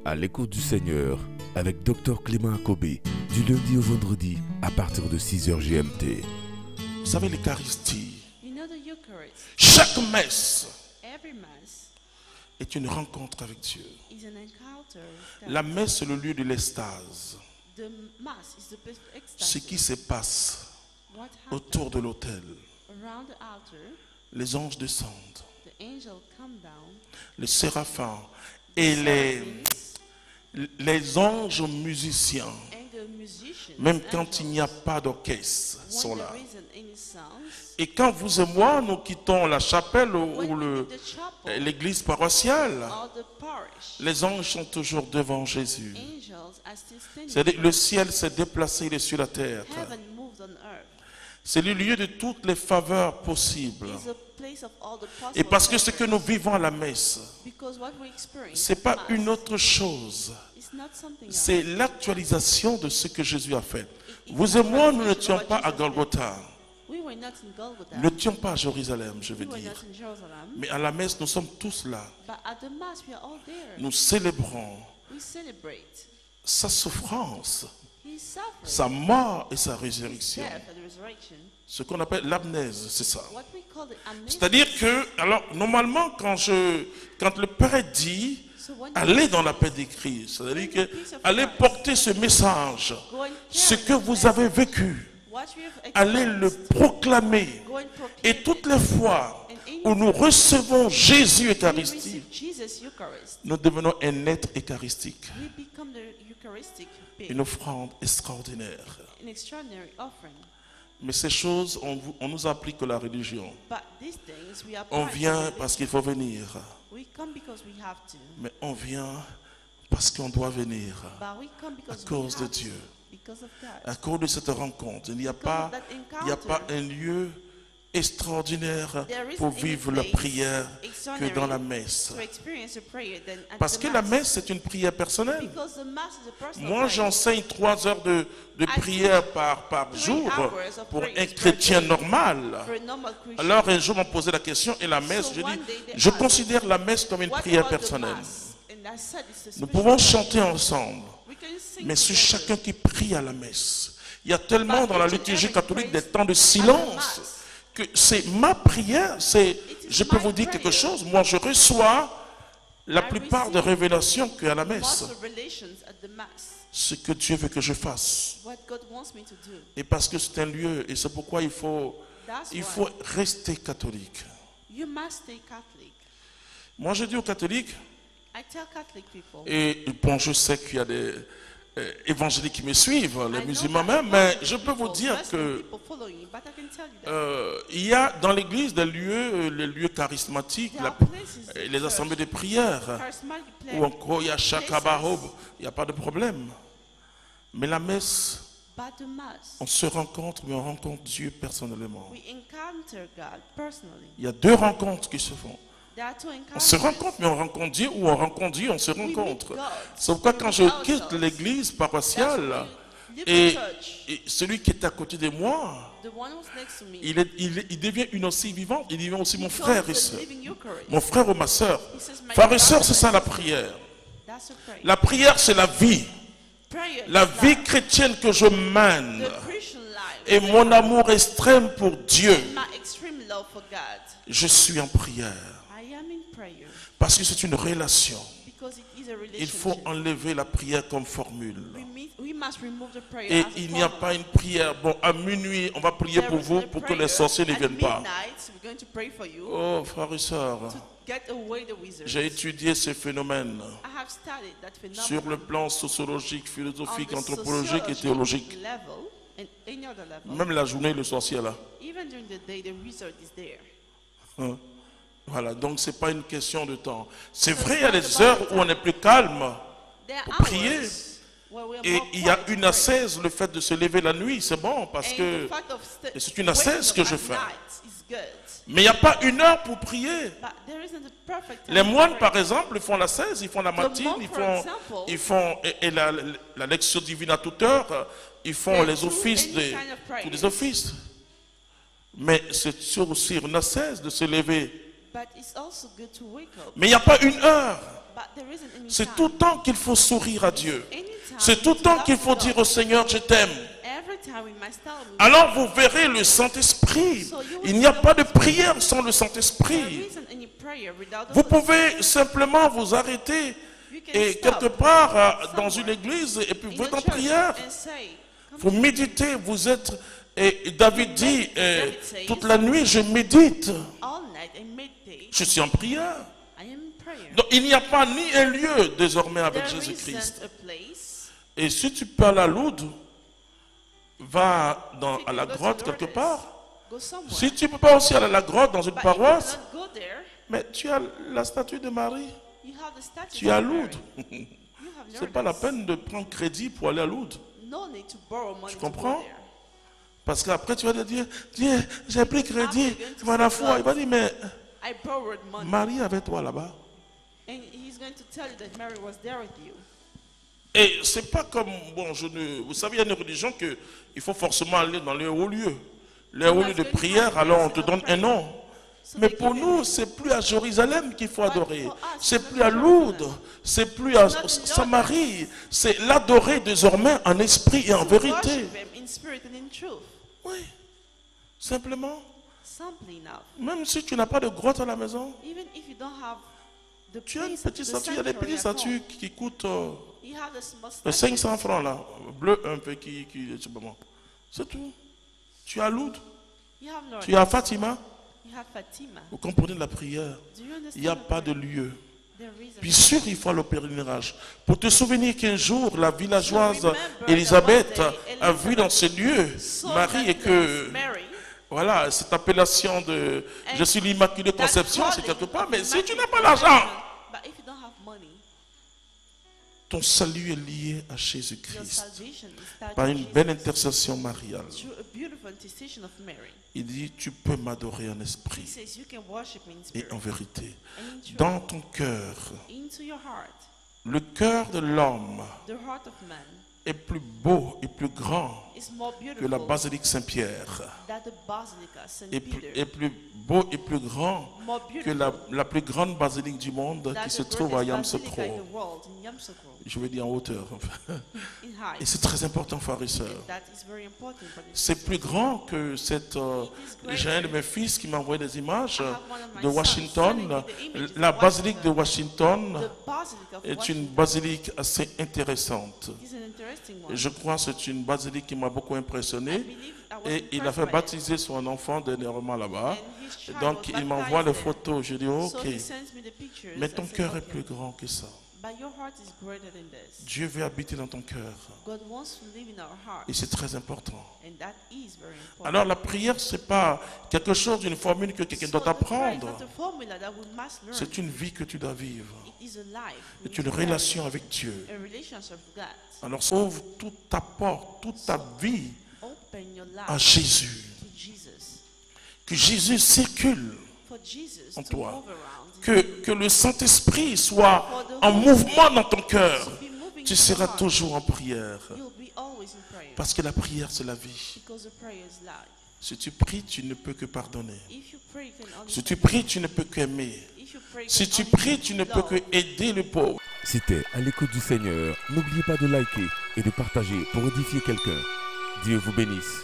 À l'écoute du Seigneur, avec Dr Clément Akobé, du lundi au vendredi, à partir de 6h GMT. Vous savez l'Eucharistie, You know the Eucharist, chaque messe every Mass est une rencontre avec Dieu. is an encounter. La messe, c'est le lieu de l'extase. The Mass is the best Ce ecstasy. qui se passe What happens autour de l'autel. around the altar, Les anges descendent, the angel come down, les séraphins et les anges musiciens, and the musicians, même quand il angels, n'y a pas d'orchestre, sont when là. there isn't any sounds, Et quand vous et moi, nous quittons la chapelle when ou we leave the chapel l'église paroissiale, or the parish, les anges sont toujours devant Jésus. angels are still standing. C'est-à-dire, le ciel s'est déplacé, il est sur la terre. Heaven moved on earth. C'est le lieu de toutes les faveurs possibles. It's a place of all the Et possible parce que ce que favors. nous vivons à la messe, Because what we experience ce n'est pas at une Mass autre chose. is not something C'est else. l'actualisation de ce que Jésus a fait. Vous et moi, nous n'étions pas à Golgotha. We were not in Golgotha. Nous n'étions pas à Jérusalem, je veux We were dire. not in Jerusalem. Mais à la messe, nous sommes tous là. But at the Mass, we are all there. Nous célébrons We celebrate sa souffrance, His suffering, sa mort et sa résurrection. death, and resurrection. Ce qu'on appelle l'amnèse, c'est ça. What we call the amnesia. C'est-à-dire que, alors, normalement, quand le Père dit, So when allez dans la paix de Christ, c'est-à-dire que, allez porter ce message, go and ce carry que the vous message, avez vécu, what we have allez le experienced, proclamer. go and proclaim Et toutes les fois it. où nous recevons Jésus We Eucharistique, receive Jesus Eucharist. nous devenons un être eucharistique, We become the Eucharistic being, une offrande extraordinaire. an extraordinary offering. Mais ces choses, on nous applique la religion. But these things we are On part vient of it. parce qu'il faut venir, We come because we have to. mais on vient parce qu'on doit venir. But we come because À cause we de have to. Dieu. Because of God. À cause de cette rencontre, il n'y a pas un lieu extraordinaire pour vivre la prière que dans la messe. To experience a prayer than at Parce the que la Mass. messe, c'est une prière personnelle. Because the Mass is a personal Moi, prayer. j'enseigne 3 heures de prière par jour pour un chrétien normal. For a normal Christian. Alors, un jour, on m'a posé la question, et la messe, je dis, je considère la messe comme une What prière about the personnelle. Mass? And I said it's a Nous special pouvons prayer. chanter ensemble, We can sing mais c'est together. chacun qui prie à la messe. Il y a tellement dans la liturgie catholique des temps de silence que c'est ma prière. Je peux vous dire quelque chose. Moi, je reçois la plupart des révélations qu'à la messe. Most of relations at the Mass. Ce que Dieu veut que je fasse. What God wants me to do. Et parce que c'est un lieu, et c'est pourquoi il faut That's why rester catholique. you must stay Catholic. Moi, je dis aux catholiques, I tell Catholic people. et bon, je sais qu'il y a des évangéliques qui me suivent, les I know musulmans that même, mais people je peux vous dire Muslim que people follow you, but I can tell you that il y a dans l'église des lieux, les lieux charismatiques, there are places in les church, assemblées de prière, charismatic ou encore il y a Shakabahob, il n'y a pas de problème. Mais la messe, but the Mass, on se rencontre, mais on rencontre Dieu personnellement. we encounter God personally. Il y a 2 rencontres qui se font. There are two On se encounters. rencontre, mais on rencontre Dieu, ou on rencontre Dieu, on se We meet rencontre. God. C'est pourquoi quand je quitte l'église That's paroissiale, why you leave et, the church. et celui qui est à côté de moi, The one who's next to me. il devient une aussi vivante, il devient aussi mon becomes frère et the soeur. living Eucharist. Mon frère ou ma soeur. He says, my Frère et soeur, brother, c'est ça my la sister. prière. That's a prayer. La prière, c'est la vie. Prayer La is vie life. chrétienne que je mène. The Christian life. Et mon amour extrême pour Dieu. My extreme love for God. Je suis en prière. I am in prayer Parce que c'est une relation. because it is a Il faut relationship. enlever la prière comme formule. We must remove the prayer Et as a il n'y a formula. pas une prière. Bon, à minuit, on va prier There pour isn't vous a pour que prayer. les sorciers ne At viennent pas. midnight, we're going to pray for you Oh, frères et sœurs, to get away the wizards. j'ai étudié ces phénomènes I have studied that phenomenon sur le plan sociologique, on philosophique, the anthropologique et sociologic théologique. level and any other level. Même la journée, le sorcier est là. Even during the day, the wizard is there. Hein? Voilà, donc ce n'est pas une question de temps. C'est vrai, il y a des heures où on est plus calme. There Pour are prier. hours where we are Et more il y a quiet une to pray. ascèse, le fait de se lever la nuit, c'est bon parce And que... the fact of et c'est une ascèse waking que je up at fais. night is good. Mais il n'y a pas une heure pour prier. But there isn't a perfect time Les to moines, pray. par exemple, ils font la 16, ils font la matine, monks, ils for font, example, et la lecture divine à toute heure, ils font they les do offices, any des, kind of prayers. tous les offices. Mais c'est aussi une ascèse de se lever But it's also good to wake up. Mais il n'y a pas une heure. But there isn't any C'est time. tout le temps qu'il faut sourire à Dieu. Anytime C'est tout le to temps love qu'il faut God. dire au Seigneur, je t'aime. Every time we must tell him. Alors vous verrez le Saint-Esprit. Il n'y a pas de prière sans le There Saint-Esprit. isn't any prayer without the Vous Holy pouvez Spirit. simplement vous arrêter You can et stop quelque part dans somewhere une église et puis in vous the êtes en church prière. and say, come Vous méditez, vous êtes... Et David dit, toute la nuit je médite. all night and meditate. Je suis en prière. I am in prayer. Donc il n'y a pas ni un lieu désormais avec There Jésus-Christ. isn't a place. Et si tu peux aller à Lourdes, va à la grotte quelque part. Go somewhere. Si tu ne peux pas aussi aller à la grotte dans une But paroisse, if you cannot go there, mais tu as la statue de Marie. you have the statue Tu es à of Mary. Lourdes. You have C'est pas la Lourdes. peine de prendre crédit pour aller à Lourdes. No need to borrow money to comprends? go there. Parce qu'après tu vas te dire, Dieu, j'ai pris crédit, tu vas à la foi. Il va dire, mais I borrowed money. Marie avec toi là-bas. And he's going to tell you that Mary was there with you. Et c'est pas comme, bon, vous savez, il y a une religion que il faut forcément aller dans les hauts lieux. Les hauts lieux de prière, alors on te donne un nom. Mais pour nous, c'est plus à Jérusalem qu'il faut adorer. C'est plus à Lourdes. C'est plus à Samarie. C'est l'adorer désormais en esprit et en To vérité. worship him in spirit and in truth. Oui. Simplement. Simply enough. Même si tu n'as pas de grotte à la maison, Even if you don't have the tu as une place, petite the statue. Il y a des sanctuary petites at home, statues qui coûtent you have the small de statue. 500 francs là. Bleu un peu c'est tout. Tu es à Lourdes. You have Lord. Tu es à Fatima. You have Fatima. Vous comprenez la prière. Do you understand? Il n'y a the pas de prayer? lieu. There is a Puis sûr, il faut aller au pèlerinage. Pour te souvenir qu'un jour, la villageoise Élisabeth a vu dans ce lieu So Marie that et que, Mary, voilà, cette appellation de je suis l'Immaculée that Conception, c'est quelque calling part. of Mais si tu n'as Immaculate pas l'argent, Conception, but if you don't have money, ton salut est lié à your Jésus-Christ salvation is tied par to une Jesus. belle intercession mariale. Through a beautiful intercession of Mary. Il dit, tu peux m'adorer en He esprit says you can worship me in et spirit en vérité. and in truth. Dans ton cœur, Into your heart, le cœur de l'homme the heart of man est plus beau et plus grand is more que beautiful la basilique Saint-Pierre. than the basilica St. Est Peter. plus beau et plus grand More que beautiful la plus grande basilique du monde than qui the se trouve à greatest basilica in Yamoussoukro. the world, in Yamoussoukro, Je veux dire en hauteur. in height. Et c'est très important, frères et sœurs. That is very important. But C'est plus grand que cette... J'ai un de mes fils qui m'a envoyé des images de Washington. La basilique de Washington the basilica of est une Washington basilique assez intéressante. is an interesting Et one. je crois que c'est une basilique qui m'a beaucoup I impressionné. believe I was Et il a impressed fait by it. baptiser son enfant dernièrement là-bas. And his child Et donc was il m'envoie les baptized photos. Je dis, there. ok. So he sends me the pictures. Mais I ton say, cœur est okay. plus grand que ça. But your heart is greater than this. Dieu veut habiter dans ton cœur. God wants to live in our heart. Et c'est très important. And that is very important. Alors la prière, ce n'est pas quelque chose, d'une formule que quelqu'un doit So the prayer is apprendre. not a formula that we must learn. C'est une vie que tu dois vivre. It is a life. we C'est need une to live. relation avec Dieu. A relationship with God. Alors sauve toute ta porte, toute ta vie Open your à life Jésus. to Jesus. Que Jésus circule For Jesus en to toi. move around. Que le Saint-Esprit soit en mouvement dans ton cœur. To be moving Tu in seras your heart. toujours en prière. You'll be always in prayer. Parce que la prière, c'est la vie. Because the prayer is life. Si tu pries, tu ne peux que pardonner. If you pray, you can only Si tu pries, tu ne peux qu'aimer. If you pray, you Si can tu only pries, tu ne peux love. que aider le pauvre. C'était À l'écoute du Seigneur. N'oubliez pas de liker et de partager pour édifier quelqu'un. Dieu vous bénisse.